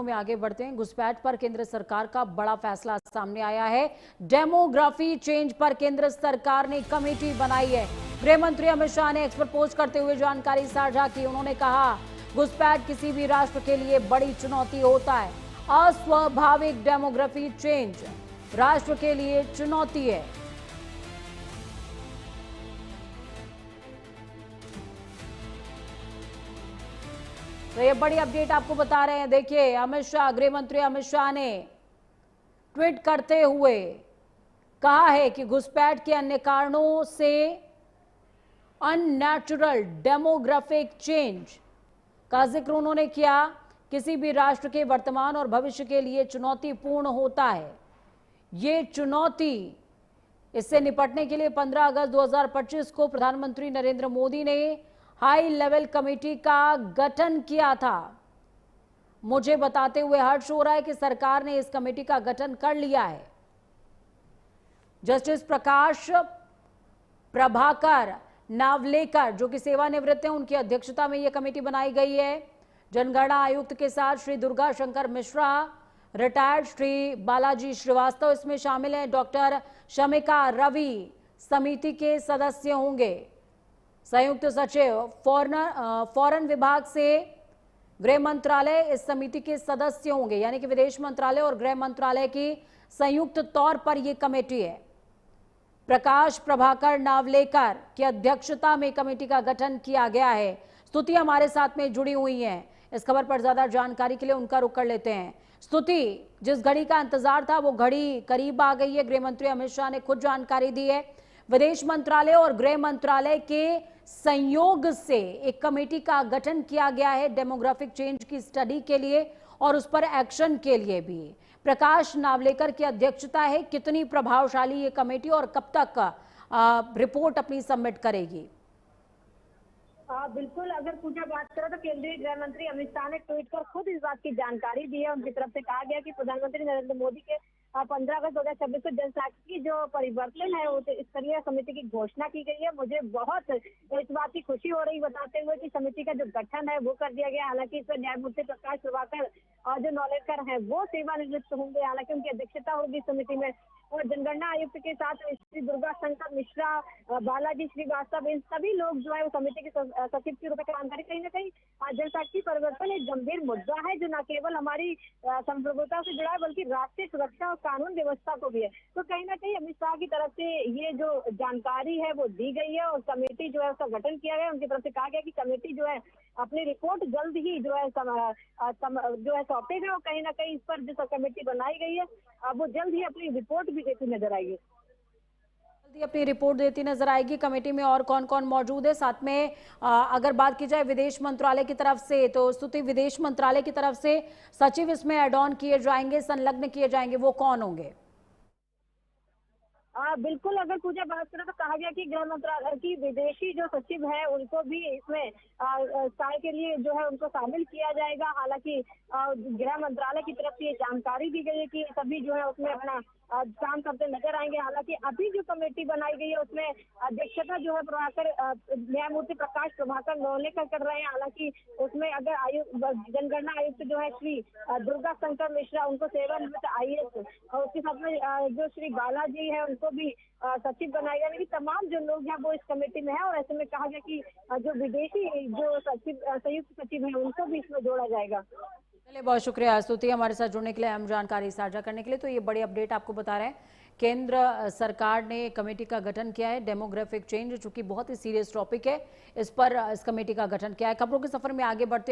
खबरों में आगे बढ़ते हैं। घुसपैठ पर केंद्र सरकार का बड़ा फैसला सामने आया है। डेमोग्राफी चेंज पर केंद्र सरकार ने कमेटी बनाई है। गृह मंत्री अमित शाह ने एक्स पर पोस्ट करते हुए जानकारी साझा की। उन्होंने कहा, घुसपैठ किसी भी राष्ट्र के लिए बड़ी चुनौती होता है। अस्वाभाविक डेमोग्राफी चेंज राष्ट्र के लिए चुनौती है। तो ये बड़ी अपडेट आपको बता रहे हैं। देखिए, अमित शाह, गृह मंत्री अमित शाह ने ट्वीट करते हुए कहा है कि घुसपैठ के अन्य कारणों से अननेचुरल डेमोग्राफिक चेंज का जिक्र उन्होंने किया। किसी भी राष्ट्र के वर्तमान और भविष्य के लिए चुनौतीपूर्ण होता है। ये चुनौती, इससे निपटने के लिए 15 अगस्त 2025 को प्रधानमंत्री नरेंद्र मोदी ने हाई लेवल कमेटी का गठन किया था। मुझे बताते हुए हर्ष हो रहा है कि सरकार ने इस कमेटी का गठन कर लिया है। जस्टिस प्रकाश प्रभाकर नावलेकर, जो कि सेवानिवृत्त हैं, उनकी अध्यक्षता में यह कमेटी बनाई गई है। जनगणना आयुक्त के साथ श्री दुर्गा शंकर मिश्रा, रिटायर्ड श्री बालाजी श्रीवास्तव इसमें शामिल हैं। डॉक्टर शमिका रवि समिति के सदस्य होंगे। संयुक्त सचिव फॉरेन विभाग से गृह मंत्रालय इस समिति के सदस्य होंगे, यानी कि विदेश मंत्रालय और गृह मंत्रालय की संयुक्त तौर पर यह कमेटी है। प्रकाश प्रभाकर नावलेकर की अध्यक्षता में कमेटी का गठन किया गया है। स्तुति हमारे साथ में जुड़ी हुई हैं। इस खबर पर ज्यादा जानकारी के लिए उनका रुख कर लेते हैं। स्तुति, जिस घड़ी का इंतजार था वो घड़ी करीब आ गई है। गृह मंत्री अमित शाह ने खुद जानकारी दी है। विदेश मंत्रालय और गृह मंत्रालय के संयोग से एक कमेटी का गठन किया गया है डेमोग्राफिक चेंज की स्टडी के लिए और उस पर एक्शन के लिए भी। प्रकाश नावलेकर की अध्यक्षता है। कितनी प्रभावशाली ये कमेटी और कब तक रिपोर्ट अपनी सबमिट करेगी? बिल्कुल, अगर पूजा बात करें तो केंद्रीय गृह मंत्री अमित शाह ने ट्वीट कर खुद इस बात की जानकारी दी है। उनकी तरफ से कहा गया कि प्रधानमंत्री नरेंद्र मोदी के 15 अगस्त 2026 को जनसांख्यिकी जो परिवर्तन है उस स्तरीय समिति की घोषणा की गई है। मुझे बहुत इस बात की खुशी हो रही बताते हुए कि समिति का जो गठन है वो कर दिया गया। हालांकि इसमें न्यायमूर्ति प्रकाश प्रभाकर और जो नौलेकर है वो सेवानिवृत्त होंगे। हालांकि उनकी अध्यक्षता होगी समिति में। और जनगणना आयुक्त के साथ श्री दुर्गा शंकर मिश्रा, बालाजी श्रीवास्तव, इन सभी लोग जो है वो समिति के सचिव के रूप में काम करें। कहीं ना कहीं जनसांख्यिकी परिवर्तन एक गंभीर मुद्दा है जो न केवल हमारी संप्रभुता से जुड़ा है बल्कि राष्ट्रीय सुरक्षा और कानून व्यवस्था को भी है। तो कहीं ना कहीं अमित शाह की तरफ से ये जो जानकारी है वो दी गई है और कमेटी जो है उसका गठन किया गया। उनकी तरफ से कहा गया कि कमेटी जो है अपनी रिपोर्ट जल्द ही जो है सौंपेगा और कहीं ना कहीं इस पर जो कमेटी बनाई गई है वो जल्द ही अपनी रिपोर्ट भी देती नजर आएगी। जल्दी अपनी रिपोर्ट देती नजर आएगी। कमेटी में और कौन कौन मौजूद है? साथ में अगर बात की जाए विदेश मंत्रालय की तरफ से, तो स्तुति, विदेश मंत्रालय की तरफ से सचिव इसमें एड ऑन किए जाएंगे, संलग्न किए जाएंगे, वो कौन होंगे? बिल्कुल, अगर पूजा बात करें तो कहा गया कि गृह मंत्रालय की विदेशी जो सचिव है उनको भी इसमें कार्य के लिए जो है उनको शामिल किया जाएगा। हालांकि गृह मंत्रालय की तरफ से ये जानकारी दी गई है कि सभी जो है उसमें अपना काम करते नजर आएंगे। हालांकि अभी जो कमेटी बनाई गई है उसमें अध्यक्षता जो है न्यायमूर्ति प्रकाश प्रभाकर नौलेकर कर रहे हैं। हालांकि उसमें अगर जनगणना आयुक्त जो है श्री दुर्गा शंकर मिश्रा, उनको सेवानिवृत्त IAS, और उसके साथ में जो श्री बालाजी है उनको भी सचिव बनाया गया। लेकिन तमाम जो लोग हैं वो इस कमेटी में है और ऐसे में कहा गया कि जो विदेशी जो संयुक्त सचिव है उनको भी इसमें जोड़ा जाएगा। चलिए, बहुत शुक्रिया स्तुति, हमारे साथ जुड़ने के लिए, हम जानकारी साझा करने के लिए। तो ये बड़ी अपडेट आपको बता रहे हैं, केंद्र सरकार ने कमेटी का गठन किया है डेमोग्राफिक चेंज, जो कि बहुत ही सीरियस टॉपिक है। इस पर इस कमेटी का गठन किया है। खबरों के सफर में आगे बढ़ते हैं।